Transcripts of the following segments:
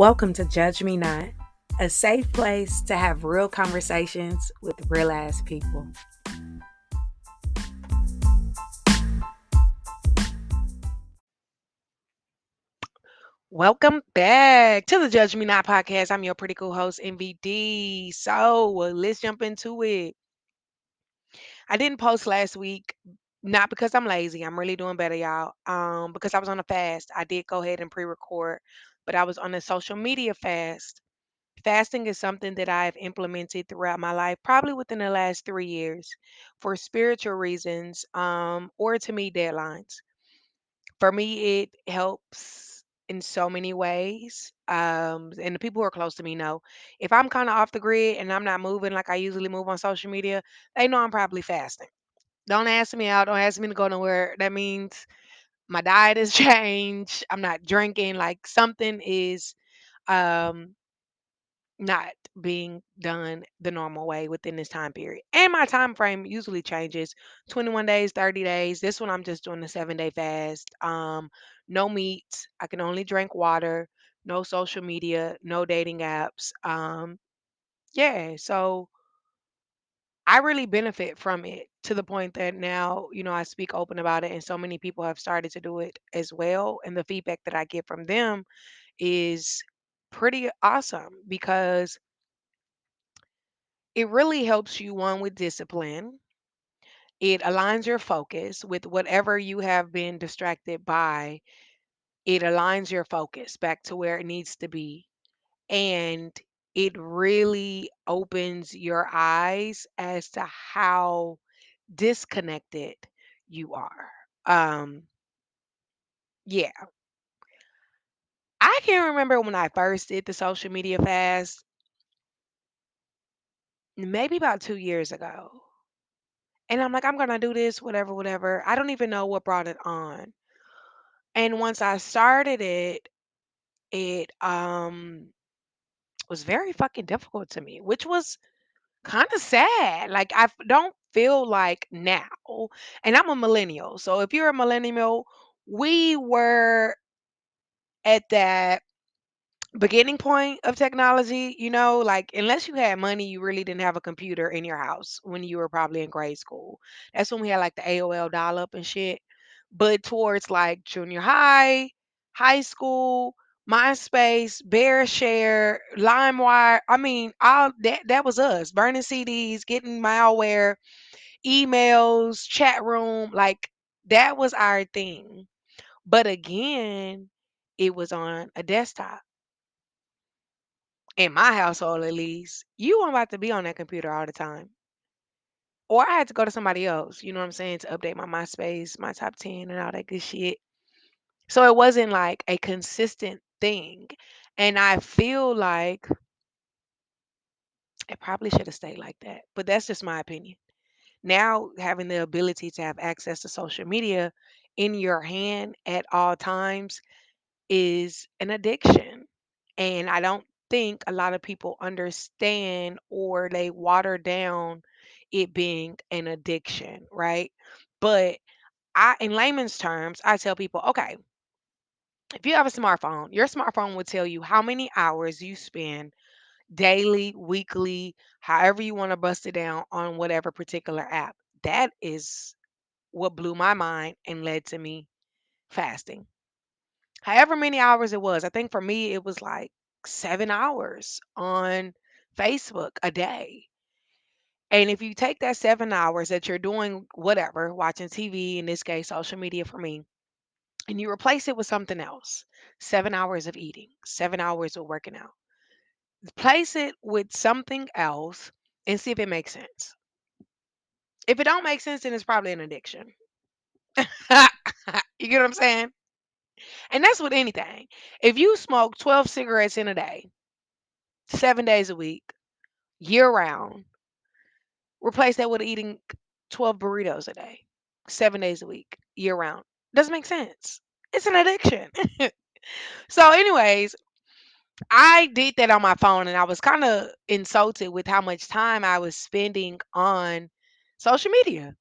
Welcome to Judge Me Not, a safe place to have real conversations with real ass people. Welcome back to the Judge Me Not podcast. I'm your pretty cool host, EnviiDee. Let's jump into it. I didn't post last week, not because I'm lazy. I'm really doing better, y'all. Because I was on a fast. I did go ahead and pre-record, but I was on a social media fast. Fasting is something that I've implemented throughout my life, probably within the last 3 years, for spiritual reasons, or to meet deadlines. For me, it helps in so many ways. And the people who are close to me know if I'm kind of off the grid and I'm not moving like I usually move on social media, they know I'm probably fasting. Don't ask me out. Don't ask me to go nowhere. That means my diet has changed. I'm not drinking. Like something is um not being done the normal way within this time period. And my time frame usually changes 21 days, 30 days. This one I'm just doing a 7-day fast. No meat. I can only drink water, no social media, no dating apps. Yeah, so I really benefit from it to the point that now, I speak open about it and so many people have started to do it as well. And the feedback that I get from them is pretty awesome because it really helps you, one, with discipline. It aligns your focus with whatever you have been distracted by. It aligns your focus back to where it needs to be. And it really opens your eyes as to how disconnected you are. Um, yeah. I can remember when I first did the social media fast, maybe about 2 years ago. And I'm like, I'm gonna do this, whatever, whatever. I don't even know what brought it on. And once I started it, it was very fucking difficult to me, which was kind of sad. Like don't feel like now, and I'm a millennial. So if you're a millennial, we were at that beginning point of technology, like unless you had money, you really didn't have a computer in your house when you were probably in grade school. That's when we had like the AOL dial up and shit. But towards like junior high, high school, MySpace, BearShare, LimeWire, I mean, all that was us burning CDs, getting malware, emails, chat room, like that was our thing. But again, it was on a desktop in my household at least. You weren't about to be on that computer all the time. Or I had to go to somebody else, you know what I'm saying, to update my MySpace, my top 10 and all that good shit. So it wasn't like a consistent thing. And I feel like it probably should have stayed like that. But that's just my opinion. Now having the ability to have access to social media in your hand at all times is an addiction. And I don't think a lot of people understand or they water down it being an addiction, right? But in layman's terms, I tell people, okay, if you have a smartphone, your smartphone will tell you how many hours you spend daily, weekly, however you want to bust it down on whatever particular app. That is what blew my mind and led to me fasting. However many hours it was. I think for me, it was like 7 hours on Facebook a day. And if you take that 7 hours that you're doing whatever, watching TV, in this case, social media for me, and you replace it with something else, 7 hours of eating, 7 hours of working out, place it with something else and see if it makes sense. If it don't make sense, then it's probably an addiction. You get what I'm saying? And that's with anything. If you smoke 12 cigarettes in a day, 7 days a week, year round. Replace that with eating 12 burritos a day, 7 days a week, year round. Doesn't make sense. It's an addiction. So, anyways, I did that on my phone and I was kind of insulted with how much time I was spending on social media.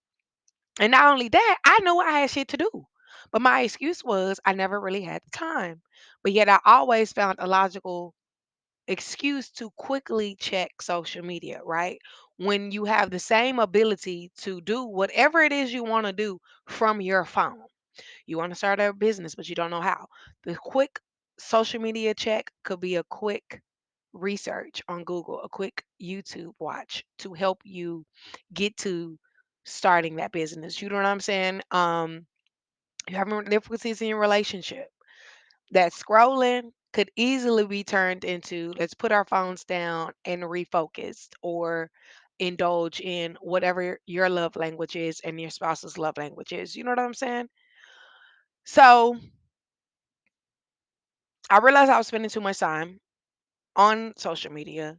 And not only that, I know I had shit to do. But my excuse was I never really had the time. But yet I always found a logical excuse to quickly check social media, right? When you have the same ability to do whatever it is you want to do from your phone. You want to start a business, but you don't know how. The quick social media check could be a quick research on Google, a quick YouTube watch to help you get to starting that business. You know what I'm saying? You having difficulties in your relationship. That scrolling could easily be turned into let's put our phones down and refocus or indulge in whatever your love language is and your spouse's love language is. You know what I'm saying? So I realized I was spending too much time on social media.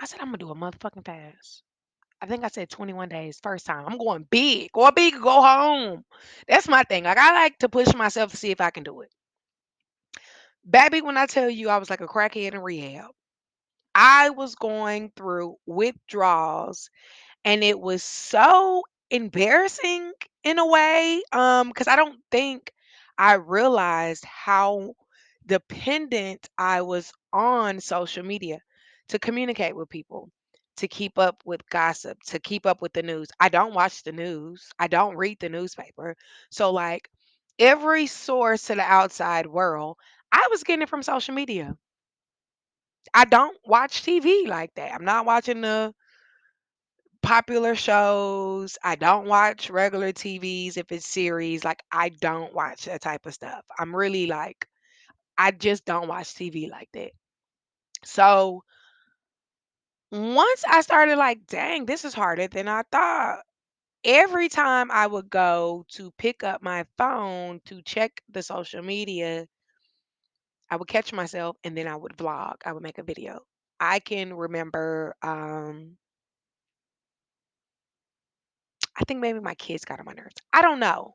I said, I'm gonna do a motherfucking fast. I think I said 21 days first time. I'm going big. Go big or go home. That's my thing. Like I like to push myself to see if I can do it. Baby, when I tell you I was like a crackhead in rehab, I was going through withdrawals and it was so embarrassing in a way because I don't think I realized how dependent I was on social media to communicate with people, to keep up with gossip, to keep up with the news. I don't watch the news, I don't read the newspaper. So like every source to the outside world, I was getting it from social media. I don't watch TV like that. I'm not watching the popular shows. I don't watch regular TVs if it's series. Like I don't watch that type of stuff. I'm really like I just don't watch TV like that. So once I started like, dang, this is harder than I thought. Every time I would go to pick up my phone to check the social media, I would catch myself and then I would vlog. I would make a video. I can remember I think maybe my kids got on my nerves. I don't know.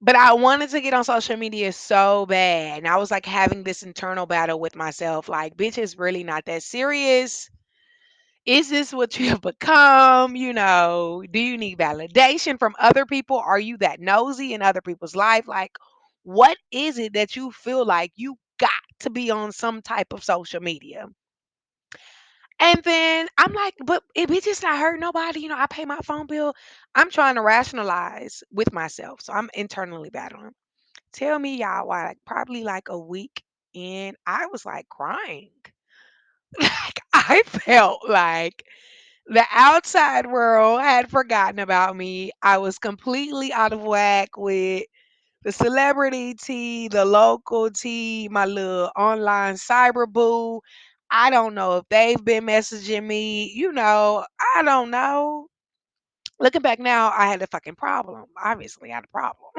But I wanted to get on social media so bad. And I was like having this internal battle with myself like, bitch, it's really not that serious. Is this what you have become? You know, do you need validation from other people? Are you that nosy in other people's life? Like, what is it that you feel like you got to be on some type of social media? And then I'm like, but if it's just not hurt nobody, I pay my phone bill. I'm trying to rationalize with myself. So I'm internally battling. Tell me y'all why like probably like a week in, I was like crying. Like I felt like the outside world had forgotten about me. I was completely out of whack with the celebrity tea, the local tea, my little online cyber boo. I don't know if they've been messaging me. I don't know. Looking back now, I had a fucking problem. Obviously, I had a problem.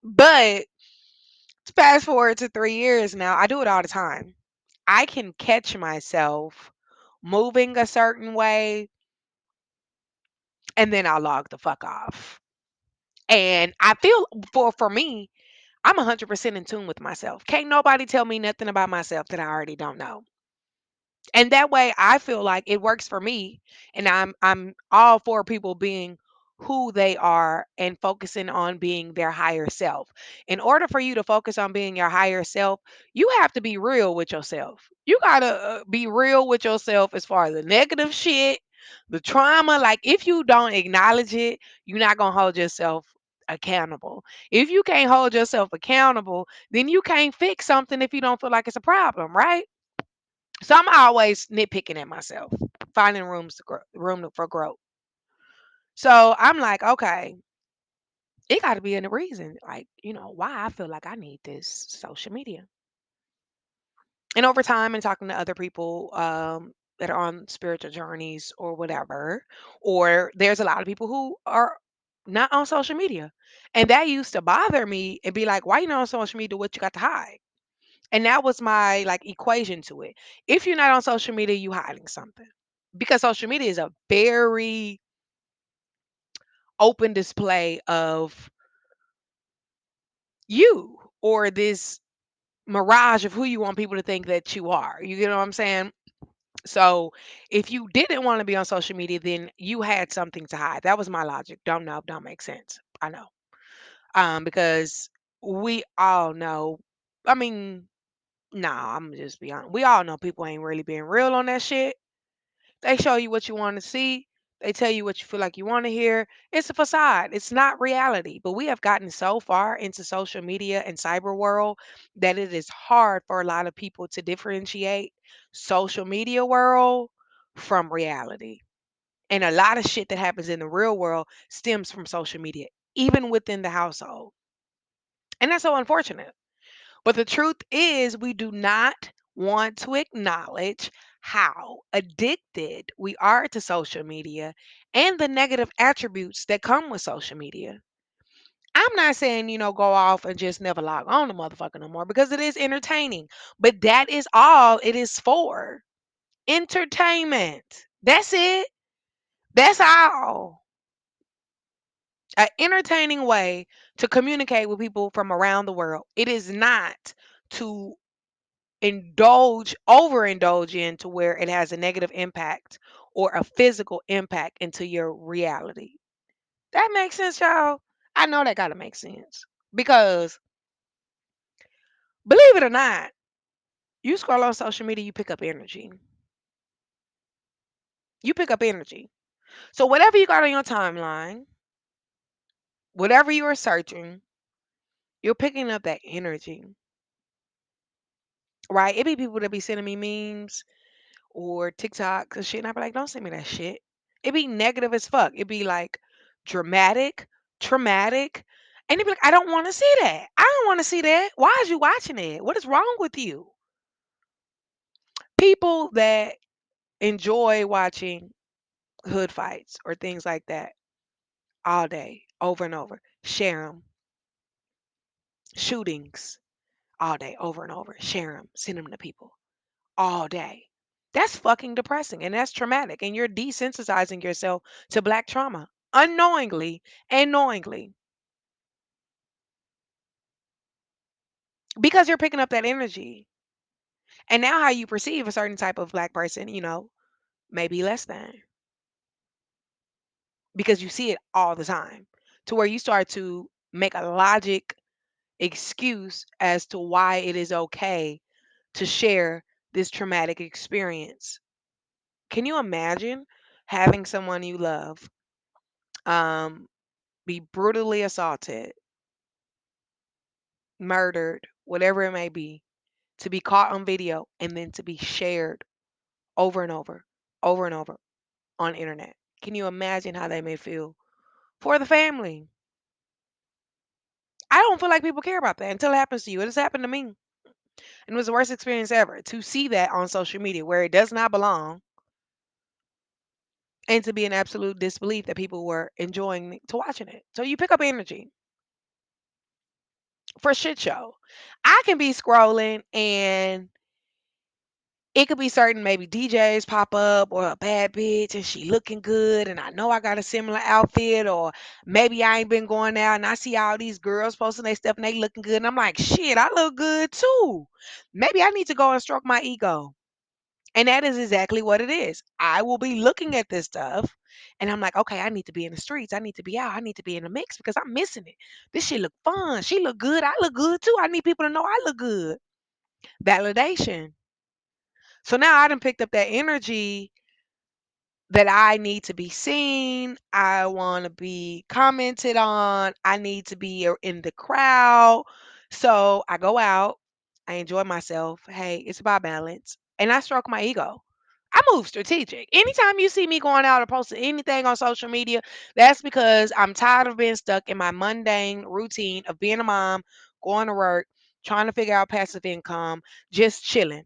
But fast forward to 3 years now, I do it all the time. I can catch myself moving a certain way and then I'll log the fuck off. And I feel for me, I'm 100% in tune with myself. Can't nobody tell me nothing about myself that I already don't know. And that way I feel like it works for me and I'm all for people being who they are and focusing on being their higher self. In order for you to focus on being your higher self, you have to be real with yourself. You got to be real with yourself as far as the negative shit, the trauma. Like if you don't acknowledge it, you're not going to hold yourself accountable. If you can't hold yourself accountable, then you can't fix something if you don't feel like it's a problem, right? So I'm always nitpicking at myself, finding for growth. So I'm like, okay, it got to be in a reason, like why I feel like I need this social media. And over time, and talking to other people that are on spiritual journeys or whatever, or there's a lot of people who are not on social media, and that used to bother me and be like, why you not on social media? What you got to hide? And that was my like equation to it. If you're not on social media, you hiding something. Because social media is a very open display of you or this mirage of who you want people to think that you are. You get what I'm saying? So if you didn't want to be on social media, then you had something to hide. That was my logic. Don't know, don't make sense. I know. Because we all know. I mean, nah, I'm just be honest. We all know people ain't really being real on that shit. They show you what you want to see. They tell you what you feel like you want to hear. It's a facade. It's not reality. But we have gotten so far into social media and cyber world that it is hard for a lot of people to differentiate social media world from reality. And a lot of shit that happens in the real world stems from social media, even within the household. And that's so unfortunate. But the truth is, we do not want to acknowledge how addicted we are to social media and the negative attributes that come with social media. I'm not saying, go off and just never log on to motherfucker no more because it is entertaining. But that is all it is for. Entertainment. That's it. That's all. An entertaining way to communicate with people from around the world. It is not to overindulge in to where it has a negative impact or a physical impact into your reality. That makes sense, y'all. I know that gotta make sense. Because believe it or not, you scroll on social media, you pick up energy. You pick up energy. So whatever you got on your timeline, whatever you are searching, you're picking up that energy. Right? It be people that be sending me memes or TikToks and shit. And I be like, don't send me that shit. It be negative as fuck. It be like dramatic, traumatic. And it be like, I don't want to see that. I don't want to see that. Why is you watching it? What is wrong with you? People that enjoy watching hood fights or things like that all day, over and over, share them. Shootings all day, over and over, share them, send them to people all day. That's fucking depressing and that's traumatic. And you're desensitizing yourself to black trauma unknowingly and knowingly because you're picking up that energy. And now, how you perceive a certain type of black person, may be less than because you see it all the time to where you start to make a logic excuse as to why it is okay to share this traumatic experience. Can you imagine having someone you love um, be brutally assaulted, murdered, whatever it may be, to be caught on video and then to be shared over and over and over on internet? Can you imagine how they may feel for the family? I don't feel like people care about that until it happens to you. It has happened to me. And it was the worst experience ever to see that on social media where it does not belong and to be in absolute disbelief that people were enjoying to watching it. So you pick up energy for shit show. I can be scrolling and it could be certain maybe DJs pop up or a bad bitch and she looking good and I know I got a similar outfit or maybe I ain't been going out and I see all these girls posting their stuff and they looking good and I'm like, shit, I look good too. Maybe I need to go and stroke my ego. And that is exactly what it is. I will be looking at this stuff and I'm like, okay, I need to be in the streets. I need to be out. I need to be in the mix because I'm missing it. This shit look fun. She look good. I look good too. I need people to know I look good. Validation. So now I done picked up that energy that I need to be seen. I want to be commented on. I need to be in the crowd. So I go out. I enjoy myself. Hey, it's about balance. And I stroke my ego. I move strategic. Anytime you see me going out or posting anything on social media, that's because I'm tired of being stuck in my mundane routine of being a mom, going to work, trying to figure out passive income, just chilling,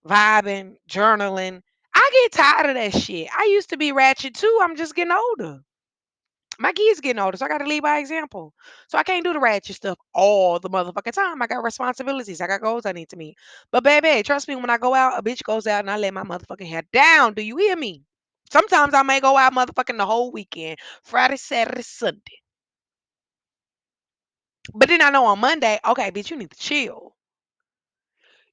vibing, journaling. I get tired of that shit. I used to be ratchet too. I'm just getting older. My kids getting older, so I got to lead by example. So I can't do the ratchet stuff all the motherfucking time. I got responsibilities. I got goals I need to meet. But baby, trust me, when I go out, a bitch goes out and I let my motherfucking hair down. Do you hear me? Sometimes I may go out motherfucking the whole weekend, Friday, Saturday, Sunday. But then I know on Monday, okay, bitch, you need to chill.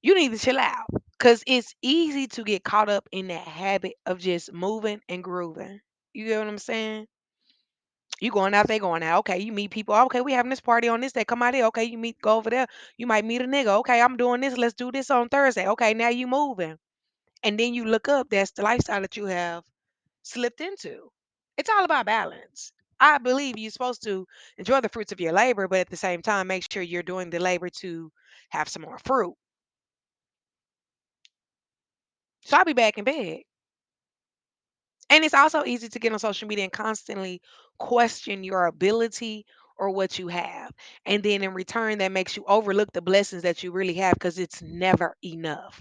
You need to chill out because it's easy to get caught up in that habit of just moving and grooving. You get what I'm saying? You going out, they going out. Okay, you meet people. Okay, we having this party on this day. Come out here. Okay, you meet, go over there. You might meet a nigga. Okay, I'm doing this. Let's do this on Thursday. Okay, now you moving. And then you look up, that's the lifestyle that you have slipped into. It's all about balance. I believe you're supposed to enjoy the fruits of your labor, but at the same time, make sure you're doing the labor to have some more fruit. So I'll be back in bed. And it's also easy to get on social media and constantly question your ability or what you have. And then in return, that makes you overlook the blessings that you really have because it's never enough.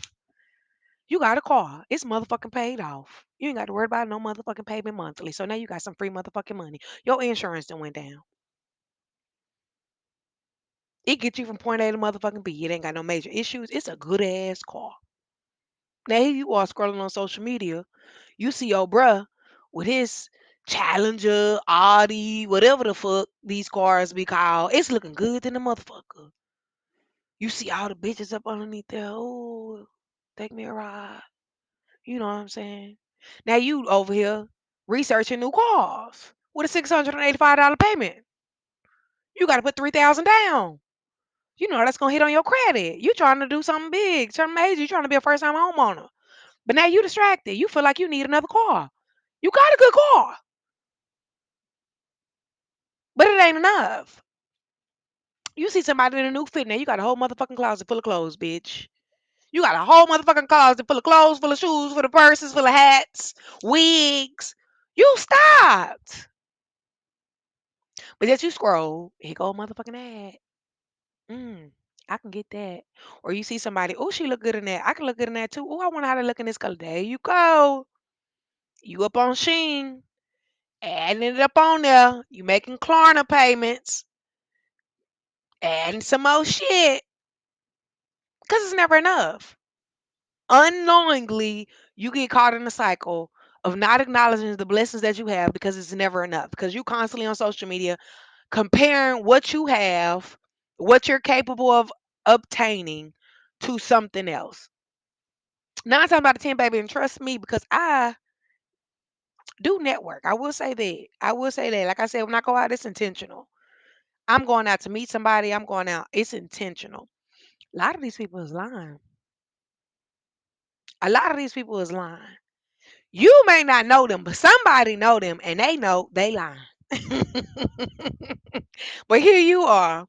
You got a car, it's motherfucking paid off. You ain't got to worry about no motherfucking payment monthly. So now you got some free motherfucking money. Your insurance done went down. It gets you from point A to motherfucking B. It ain't got no major issues. It's a good ass car. Now here you are scrolling on social media. You see your bruh with his Challenger, Audi, whatever the fuck these cars be called. It's looking good than the motherfucker. You see all the bitches up underneath there. Oh, take me a ride. You know what I'm saying? Now you over here researching new cars with a $685 payment. You got to put 3,000 down. You know that's gonna hit on your credit. You trying to do something big, something major. You trying to be a first time homeowner. But now you distracted. You feel like you need another car. You got a good car, but it ain't enough. You see somebody in a new fit now, you got a whole motherfucking closet full of clothes, bitch. You got a whole motherfucking closet full of clothes, full of shoes, full of purses, full of hats, wigs. You stopped. But yet you scroll, here go a motherfucking ad. Mm, I can get that. Or you see somebody, oh, she look good in that. I can look good in that too. Oh, I wonder how to look in this color. There you go. You up on Sheen, adding it up on there. You making Klarna payments, adding some more shit. Because it's never enough. Unknowingly, you get caught in a cycle of not acknowledging the blessings that you have because it's never enough. Because you constantly on social media comparing what you have, what you're capable of obtaining to something else. 9 times out of 10, baby, and trust me, because I do network. I will say that. I will say that. Like I said, when I go out, it's intentional. I'm going out to meet somebody. I'm going out. It's intentional. A lot of these people is lying. A lot of these people is lying. You may not know them, but somebody know them and they know they lying. But here you are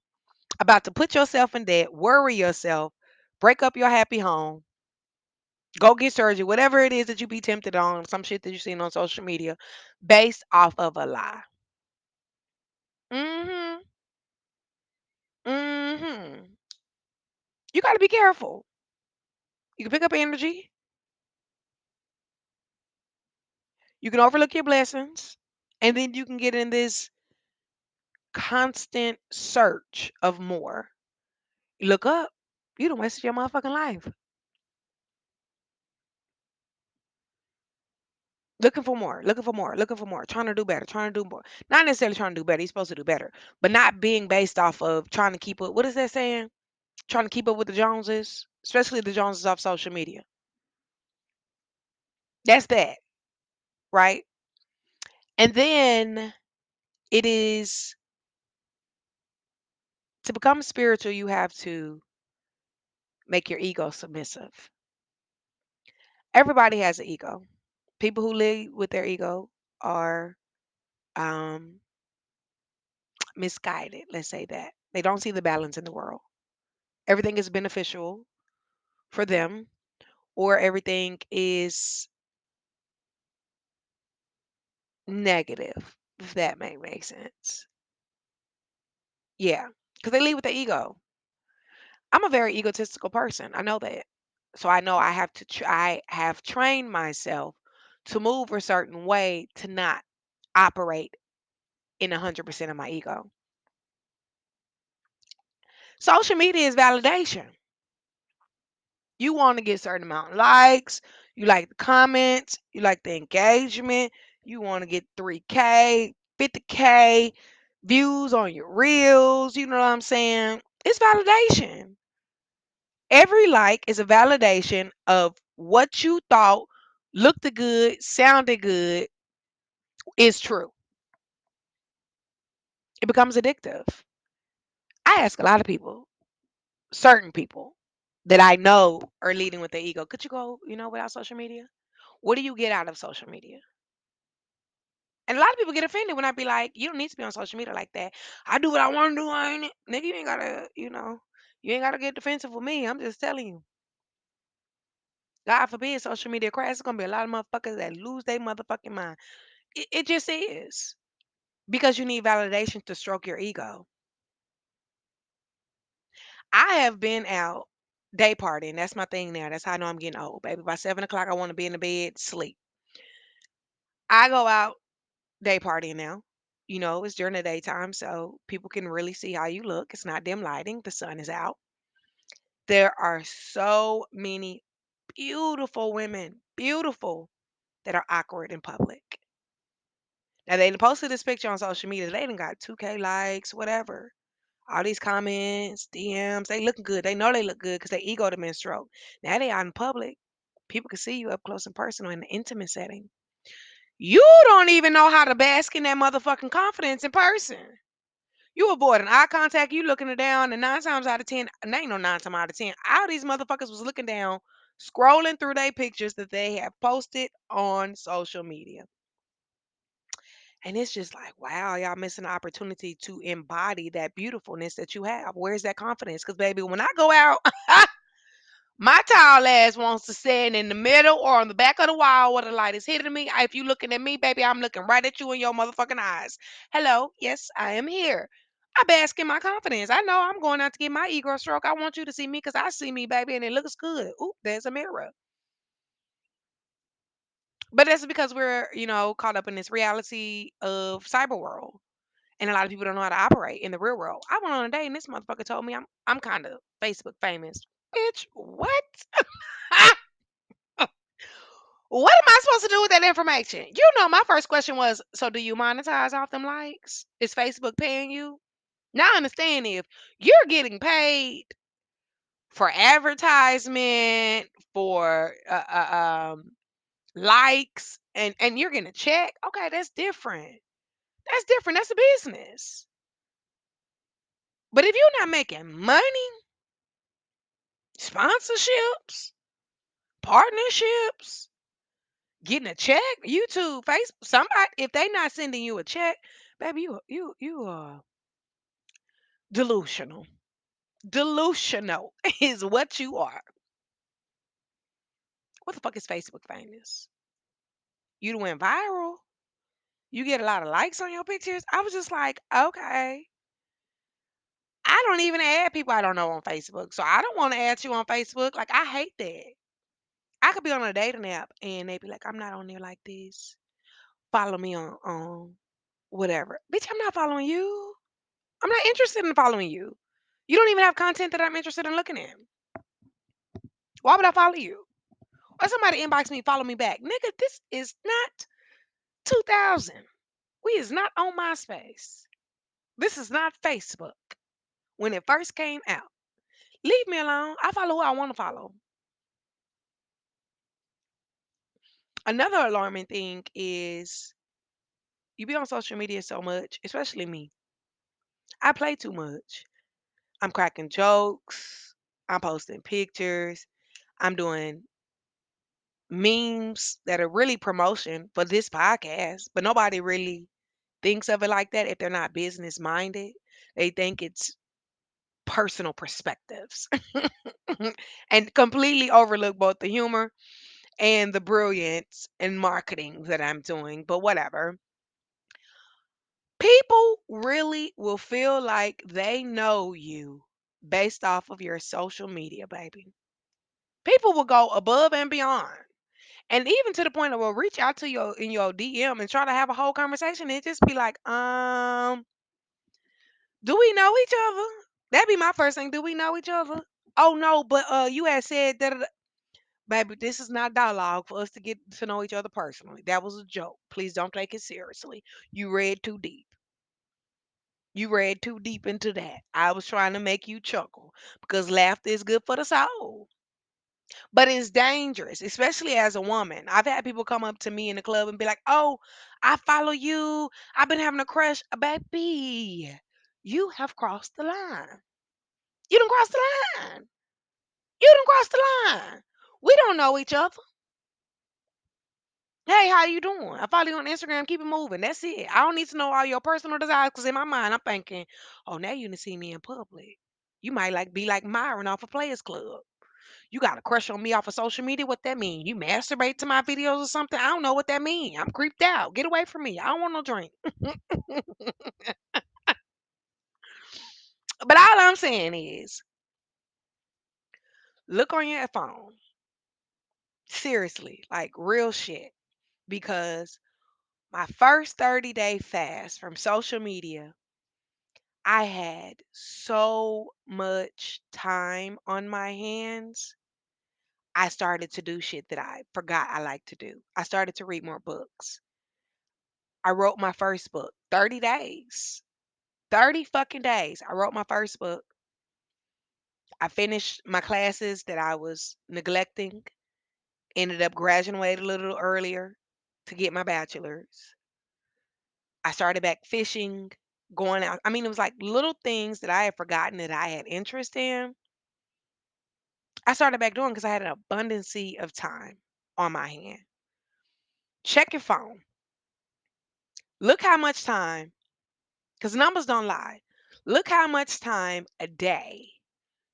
about to put yourself in debt, worry yourself, break up your happy home, go get surgery, whatever it is that you be tempted on, some shit that you seen on social media, based off of a lie. Mhm. Mhm. You got to be careful. You can pick up energy. You can overlook your blessings, and then you can get in this constant search of more. You look up, you done wasted your motherfucking life looking for more, looking for more, looking for more, trying to do better, trying to do more. Not necessarily trying to do better. You're supposed to do better, but not being based off of trying to keep up. What is that saying? Trying to keep up with the Joneses, especially the Joneses off social media. That's that, right? And then it is to become spiritual, you have to make your ego submissive. Everybody has an ego. People who live with their ego are um, misguided. Let's say that they don't see the balance in the world. Everything is beneficial for them, or everything is negative, if that make sense. Yeah, because they lead with their ego. I'm a very egotistical person. I know that. So I know I have to I have trained myself to move a certain way to not operate in 100% of my ego. Social media is validation. You want to get a certain amount of likes, you like the comments, you like the engagement, you want to get 3K, 50K views on your reels, you know what I'm saying? It's validation. Every like is a validation of what you thought looked good, sounded good, is true. It becomes addictive. I ask a lot of people, certain people that I know are leading with their ego, could you go, without social media? What do you get out of social media? And a lot of people get offended when I be like, you don't need to be on social media like that. I do what I want to do, ain't it? Nigga, you ain't gotta get defensive with me. I'm just telling you. God forbid social media crash. It's gonna be a lot of motherfuckers that lose their motherfucking mind. It just is. Because you need validation to stroke your ego. I have been out day partying. That's my thing now. That's how I know I'm getting old, baby. By 7 o'clock, I want to be in the bed, sleep. I go out day partying now. It's during the daytime, so people can really see how you look. It's not dim lighting. The sun is out. There are so many beautiful women, beautiful, that are awkward in public. Now they done posted this picture on social media. They done got 2K likes, whatever. All these comments, DMs, they looking good. They know they look good because their ego done been stroked. Now they out in public. People can see you up close and personal in an intimate setting. You don't even know how to bask in that motherfucking confidence in person. You avoiding eye contact, you looking it down, and 9 times out of 10, and ain't no 9 times out of 10, all these motherfuckers was looking down, scrolling through their pictures that they have posted on social media. And it's just like, wow, y'all missing the opportunity to embody that beautifulness that you have. Where's that confidence? Because, baby, when I go out, my tall ass wants to stand in the middle or on the back of the wall where the light is hitting me. If you looking at me, baby, I'm looking right at you in your motherfucking eyes. Hello, yes, I am here. I bask in my confidence. I know I'm going out to get my ego stroke. I want you to see me because I see me, baby, and it looks good. Oop, there's a mirror. But that's because we're, caught up in this reality of cyber world. And a lot of people don't know how to operate in the real world. I went on a date and this motherfucker told me I'm kind of Facebook famous. Bitch, what? What am I supposed to do with that information? My first question was, so do you monetize off them likes? Is Facebook paying you? Now I understand if you're getting paid for advertisement, for likes, and you're getting a check. Okay, that's different. That's different. That's a business. But if you're not making money, sponsorships, partnerships, getting a check, YouTube, Facebook, somebody, if they not sending you a check, baby, you are delusional. Delusional is what you are. What the fuck is Facebook famous? You done went viral. You get a lot of likes on your pictures. I was just like, okay. I don't even add people I don't know on Facebook. So I don't want to add you on Facebook. Like, I hate that. I could be on a dating app and they be like, I'm not on there like this. Follow me on whatever. Bitch, I'm not following you. I'm not interested in following you. You don't even have content that I'm interested in looking at. Why would I follow you? Or somebody inbox me, follow me back. Nigga, this is not 2000. We is not on MySpace. This is not Facebook. When it first came out, leave me alone. I follow who I want to follow. Another alarming thing is you be on social media so much, especially me. I play too much. I'm cracking jokes. I'm posting pictures. I'm doing memes that are really promotion for this podcast, but nobody really thinks of it like that if they're not business minded. They think it's personal perspectives and completely overlook both the humor and the brilliance in marketing that I'm doing. But whatever. People really will feel like they know you based off of your social media, baby. People will go above and beyond. And even to the point of will reach out to you in your DM and try to have a whole conversation and just be like, do we know each other? That'd be my first thing. Do we know each other? Oh no, but you had said that, baby, this is not dialogue for us to get to know each other personally. That was a joke. Please don't take it seriously. You read too deep. You read too deep into that. I was trying to make you chuckle because laughter is good for the soul. But it's dangerous, especially as a woman. I've had people come up to me in the club and be like, "Oh, I follow you. I've been having a crush." Baby, you have crossed the line. You done crossed the line. You done crossed the line. We don't know each other. Hey, how you doing? I follow you on Instagram. Keep it moving. That's it. I don't need to know all your personal desires because in my mind, I'm thinking, oh, now you done see me in public. You might like be like Myron off a Players Club. You got a crush on me off of social media. What that mean? You masturbate to my videos or something? I don't know what that mean. I'm creeped out. Get away from me. I don't want no drink. But all I'm saying is, look on your phone. Seriously, like real shit. Because my first 30-day fast from social media, I had so much time on my hands. I started to do shit that I forgot I like to do. I started to read more books. I wrote my first book, 30 days. 30 fucking days. I wrote my first book. I finished my classes that I was neglecting. Ended up graduating a little earlier to get my bachelor's. I started back fishing, going out. I mean, it was like little things that I had forgotten that I had interest in. I started back doing because I had an abundance of time on my hand. Check your phone. Look how much time, because numbers don't lie. Look how much time a day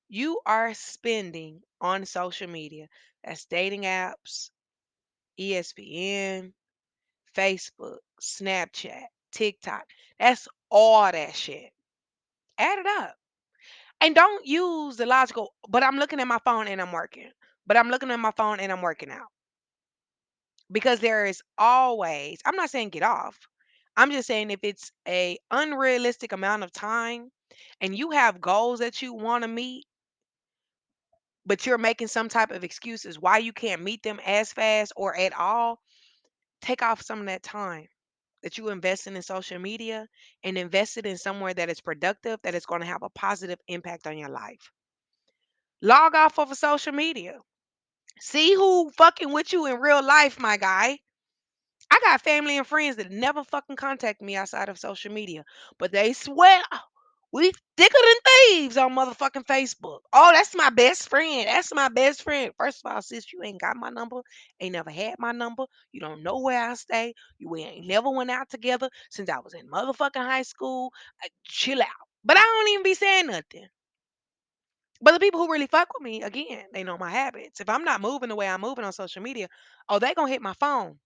you are spending on social media. That's dating apps, ESPN, Facebook, Snapchat, TikTok. That's all that shit. Add it up. And don't use the logical, but I'm looking at my phone and I'm working. But I'm looking at my phone and I'm working out. Because there is always, I'm not saying get off. I'm just saying if it's a unrealistic amount of time and you have goals that you want to meet, but you're making some type of excuses why you can't meet them as fast or at all, take off some of that time that you invested in social media and invest it in somewhere that is productive, that is going to have a positive impact on your life. Log off of social media. See who fucking with you in real life, my guy. I got family and friends that never fucking contact me outside of social media, but they swear we thicker than thieves on motherfucking Facebook. Oh, that's my best friend. That's my best friend. First of all, sis, you ain't got my number. Ain't never had my number. You don't know where I stay. We ain't never went out together since I was in motherfucking high school. Chill out. But I don't even be saying nothing. But the people who really fuck with me, again, they know my habits. If I'm not moving the way I'm moving on social media, oh, they gonna hit my phone.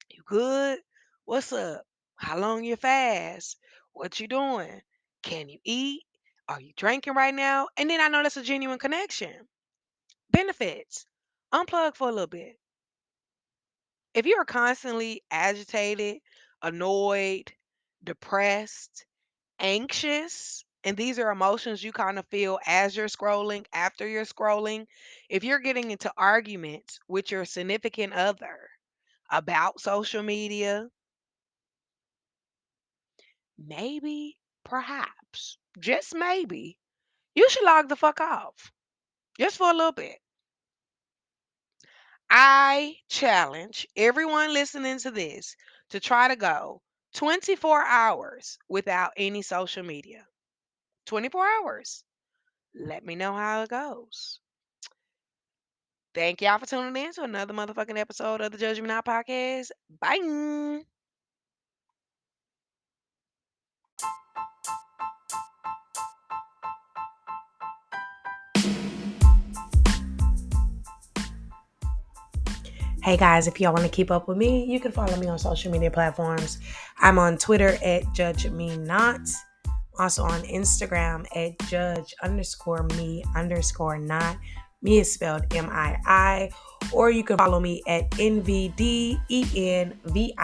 You good? What's up? How long you fast? What you doing? Can you eat? Are you drinking right now? And then I know that's a genuine connection. Benefits. Unplug for a little bit. If you're constantly agitated, annoyed, depressed, anxious, and these are emotions you kind of feel as you're scrolling, after you're scrolling, if you're getting into arguments with your significant other about social media, maybe, perhaps, just maybe, you should log the fuck off just for a little bit. I challenge everyone listening to this to try to go 24 hours without any social media. 24 hours. Let me know how it goes. Thank y'all for tuning in to another motherfucking episode of the Judgment Now podcast. Bye. Hey guys, if y'all want to keep up with me, you can follow me on social media platforms. I'm on Twitter at Judge Me Not. Also on Instagram at Judge_me_not. Me is spelled MII. Or you can follow me at EnviiDee, EnviiDee.